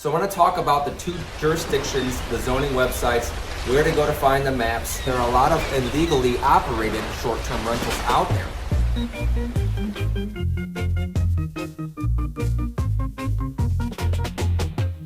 So I want to talk about the 2 jurisdictions, the zoning websites, where to go to find the maps. There are a lot of illegally operated short-term rentals out there.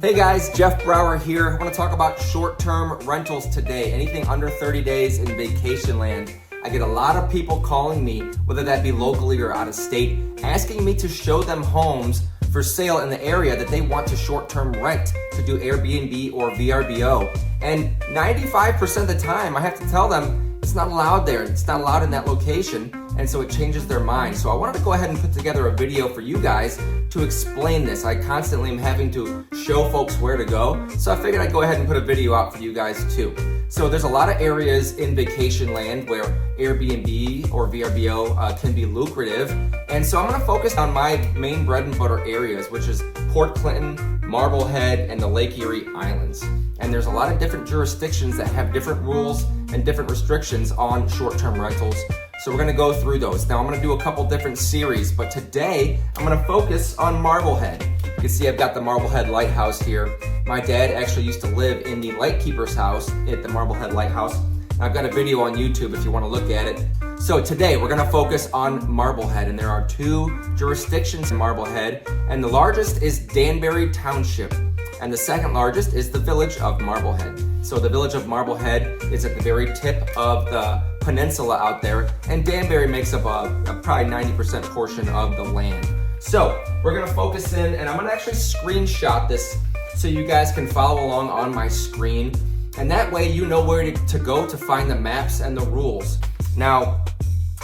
Hey guys, Jeff Brower here. I want to talk about short-term rentals today. Anything under 30 days in vacation land. I get a lot of people calling me, whether that be locally or out of state, asking me to show them homes for sale in the area that they want to short-term rent, to do Airbnb or VRBO. And 95% of the time, I have to tell them it's not allowed there. It's not allowed in that location. And so it changes their mind. So I wanted to go ahead and put together a video for you guys to explain this. I constantly am having to show folks where to go. So I figured I'd go ahead and put a video out for you guys too. So there's a lot of areas in vacation land where Airbnb or VRBO can be lucrative. And so I'm gonna focus on my main bread and butter areas, which is Port Clinton, Marblehead, and the Lake Erie Islands. And there's a lot of different jurisdictions that have different rules and different restrictions on short-term rentals. So we're gonna go through those. Now I'm gonna do a couple different series, but today I'm gonna focus on Marblehead. You can see I've got the Marblehead Lighthouse here. My dad actually used to live in the lightkeeper's house at the Marblehead Lighthouse. I've got a video on YouTube if you wanna look at it. So today we're gonna focus on Marblehead, and there are 2 jurisdictions in Marblehead, and the largest is Danbury Township, and the second largest is the village of Marblehead. So the village of Marblehead is at the very tip of the peninsula out there, and Danbury makes up a probably 90% portion of the land. So we're gonna focus in, and I'm gonna actually screenshot this so you guys can follow along on my screen, and that way you know where to go to find the maps and the rules. Now,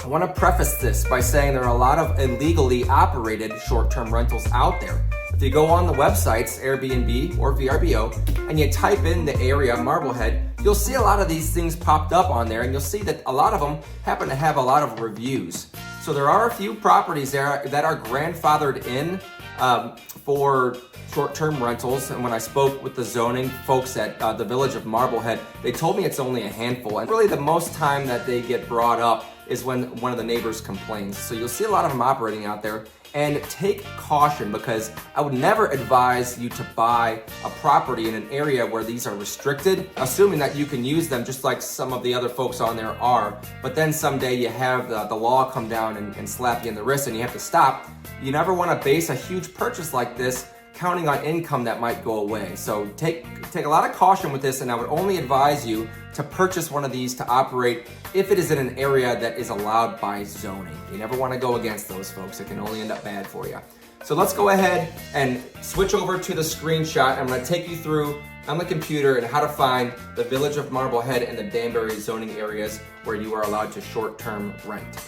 I wanna preface this by saying there are a lot of illegally operated short-term rentals out there. If you go on the websites, Airbnb or VRBO, and you type in the area Marblehead, you'll see a lot of these things popped up on there, and you'll see that a lot of them happen to have a lot of reviews. So there are a few properties there that are grandfathered in for short-term rentals. And when I spoke with the zoning folks at the village of Marblehead, they told me it's only a handful. And really the most time that they get brought up is when one of the neighbors complains. So you'll see a lot of them operating out there. And take caution, because I would never advise you to buy a property in an area where these are restricted, assuming that you can use them just like some of the other folks on there are. But then someday you have the law come down and slap you in the wrist and you have to stop. You never want to base a huge purchase like this counting on income that might go away. So take a lot of caution with this, and I would only advise you to purchase one of these to operate if it is in an area that is allowed by zoning. You never want to go against those folks. It can only end up bad for you. So let's go ahead and switch over to the screenshot. I'm going to take you through on the computer and how to find the village of Marblehead and the Danbury zoning areas where you are allowed to short-term rent.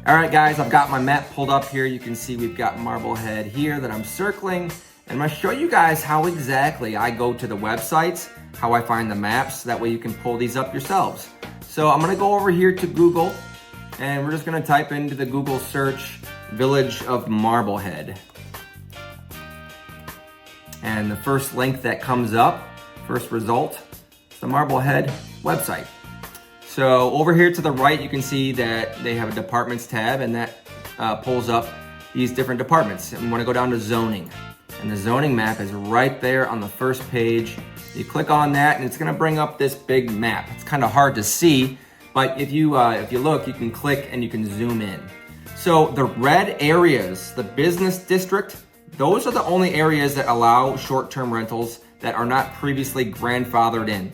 All right, guys, I've got my map pulled up here. You can see we've got Marblehead here that I'm circling. And I'm gonna show you guys how exactly I go to the websites, how I find the maps. That way you can pull these up yourselves. So I'm gonna go over here to Google, and we're just gonna type into the Google search, Village of Marblehead. And the first link that comes up, first result, is the Marblehead website. So over here to the right, you can see that they have a departments tab, and that pulls up these different departments. And we want to go down to zoning, and the zoning map is right there on the first page. You click on that, and it's going to bring up this big map. It's kind of hard to see, but if you look, you can click and you can zoom in. So the red areas, the business district, those are the only areas that allow short-term rentals that are not previously grandfathered in.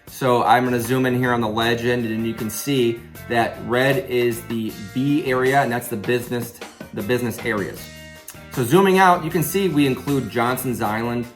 So I'm gonna zoom in here on the legend, and you can see that red is the B area, and that's the business areas. So zooming out, you can see we include Johnson's Island,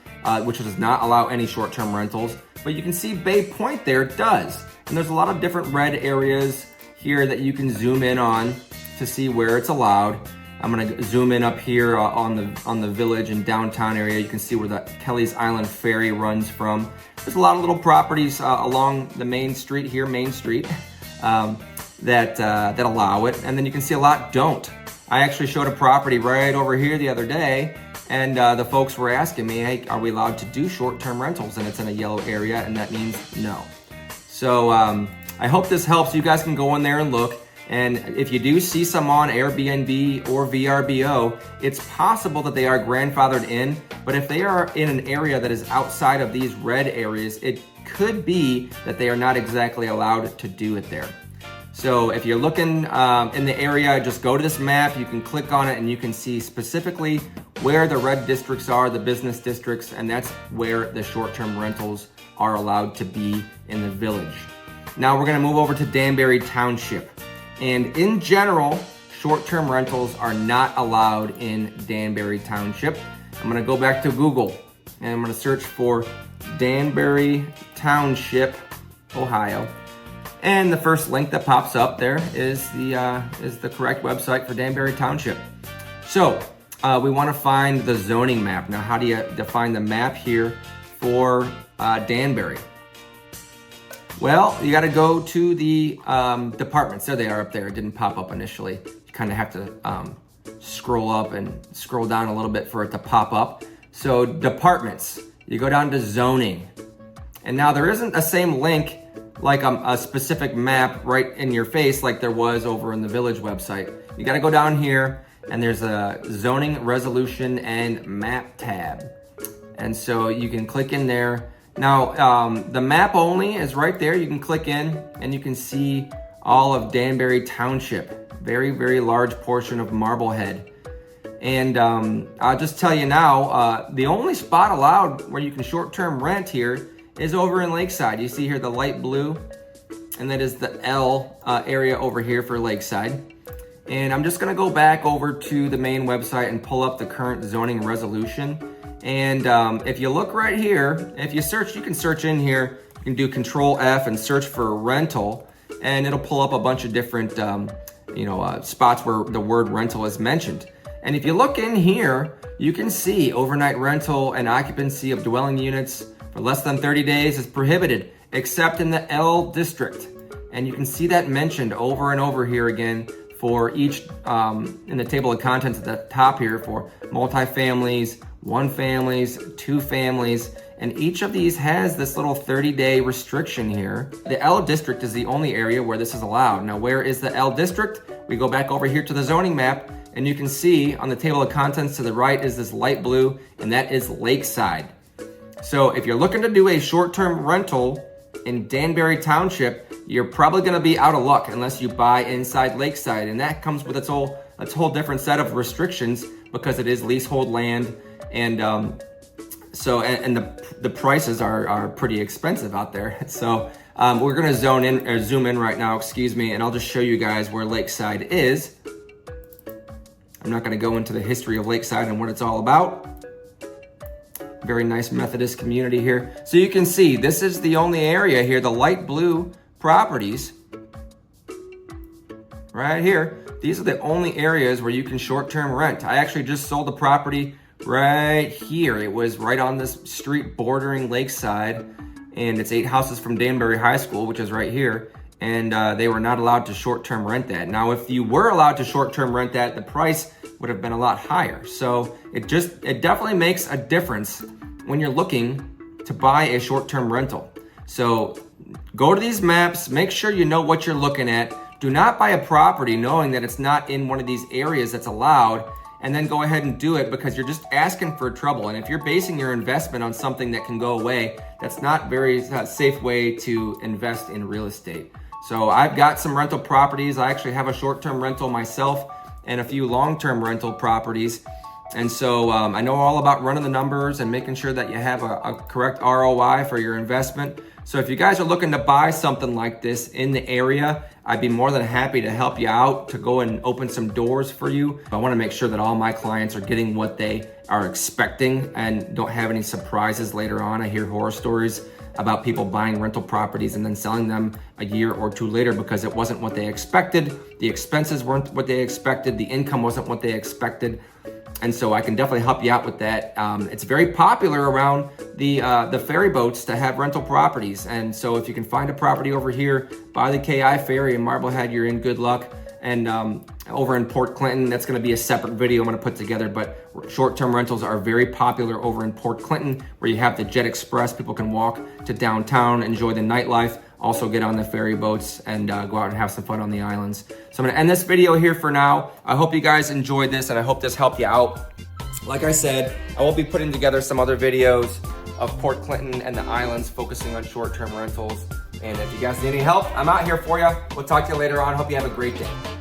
which does not allow any short-term rentals, but you can see Bay Point there does. And there's a lot of different red areas here that you can zoom in on to see where it's allowed. I'm gonna zoom in up here on the village and downtown area. You can see where the Kelly's Island Ferry runs from. There's a lot of little properties along the main street here, Main Street, that allow it. And then you can see a lot don't. I actually showed a property right over here the other day, and the folks were asking me, hey, are we allowed to do short-term rentals? And it's in a yellow area, and that means no. So I hope this helps. You guys can go in there and look. And if you do see some on Airbnb or VRBO, it's possible that they are grandfathered in, but if they are in an area that is outside of these red areas, it could be that they are not exactly allowed to do it there. So if you're looking in the area, just go to this map, you can click on it and you can see specifically where the red districts are, the business districts, and that's where the short-term rentals are allowed to be in the village. Now we're gonna move over to Danbury Township. And in general, short-term rentals are not allowed in Danbury Township. I'm gonna go back to Google and I'm gonna search for Danbury Township, Ohio. And the first link that pops up there is the correct website for Danbury Township. So we want to find the zoning map. Now, how do you define the map here for Danbury? Well, you got to go to the departments. There they are up there. It didn't pop up initially. You kind of have to scroll up and scroll down a little bit for it to pop up. So departments, you go down to zoning. And now there isn't a same link like a specific map right in your face like there was over in the village website. You got to go down here and there's a zoning resolution and map tab. And so you can click in there. Now, the map only is right there. You can click in and you can see all of Danbury Township, very, very large portion of Marblehead. And I'll just tell you now, the only spot allowed where you can short-term rent here is over in Lakeside. You see here the light blue, and that is the L area over here for Lakeside. And I'm just gonna go back over to the main website and pull up the current zoning resolution. And if you look right here, if you search, you can search in here, you can do Control F and search for rental, and it'll pull up a bunch of different spots where the word rental is mentioned. And if you look in here, you can see overnight rental and occupancy of dwelling units for less than 30 days is prohibited, except in the L district. And you can see that mentioned over and over here again for each, in the table of contents at the top here for multifamilies, one families, two families, and each of these has this little 30-day restriction here. The L district is the only area where this is allowed. Now, where is the L district? We go back over here to the zoning map, and you can see on the table of contents to the right is this light blue, and that is Lakeside. So if you're looking to do a short-term rental in Danbury Township, you're probably gonna be out of luck unless you buy inside Lakeside. And that comes with its whole different set of restrictions because it is leasehold land. And the prices are pretty expensive out there. So we're gonna zoom in right now, and I'll just show you guys where Lakeside is. I'm not gonna go into the history of Lakeside and what it's all about. Very nice Methodist community here. So you can see this is the only area here, the light blue properties right here. These are the only areas where you can short-term rent. I actually just sold a property right here. It was right on this street bordering Lakeside, and it's 8 houses from Danbury High School, which is right here. And they were not allowed to short-term rent that. Now, if you were allowed to short-term rent that, the price would have been a lot higher. So it definitely makes a difference when you're looking to buy a short-term rental. So go to these maps, make sure you know what you're looking at. Do not buy a property knowing that it's not in one of these areas that's allowed, and then go ahead and do it because you're just asking for trouble. And if you're basing your investment on something that can go away, that's not very safe way to invest in real estate. So I've got some rental properties. I actually have a short-term rental myself and a few long-term rental properties. And so I know all about running the numbers and making sure that you have a correct ROI for your investment. So if you guys are looking to buy something like this in the area, I'd be more than happy to help you out, to go and open some doors for you. I want to make sure that all my clients are getting what they are expecting and don't have any surprises later on. I hear horror stories about people buying rental properties and then selling them a year or two later because it wasn't what they expected. The expenses weren't what they expected. The income wasn't what they expected. And so I can definitely help you out with that. It's very popular around the ferry boats to have rental properties. And so if you can find a property over here by the KI ferry in Marblehead, you're in good luck. And over in Port Clinton, that's gonna be a separate video I'm gonna put together, but short-term rentals are very popular over in Port Clinton, where you have the Jet Express. People can walk to downtown, enjoy the nightlife. also get on the ferry boats and go out and have some fun on the islands. So I'm gonna end this video here for now. I hope you guys enjoyed this and I hope this helped you out. Like I said, I will be putting together some other videos of Port Clinton and the islands focusing on short-term rentals. And if you guys need any help, I'm out here for you. We'll talk to you later on. Hope you have a great day.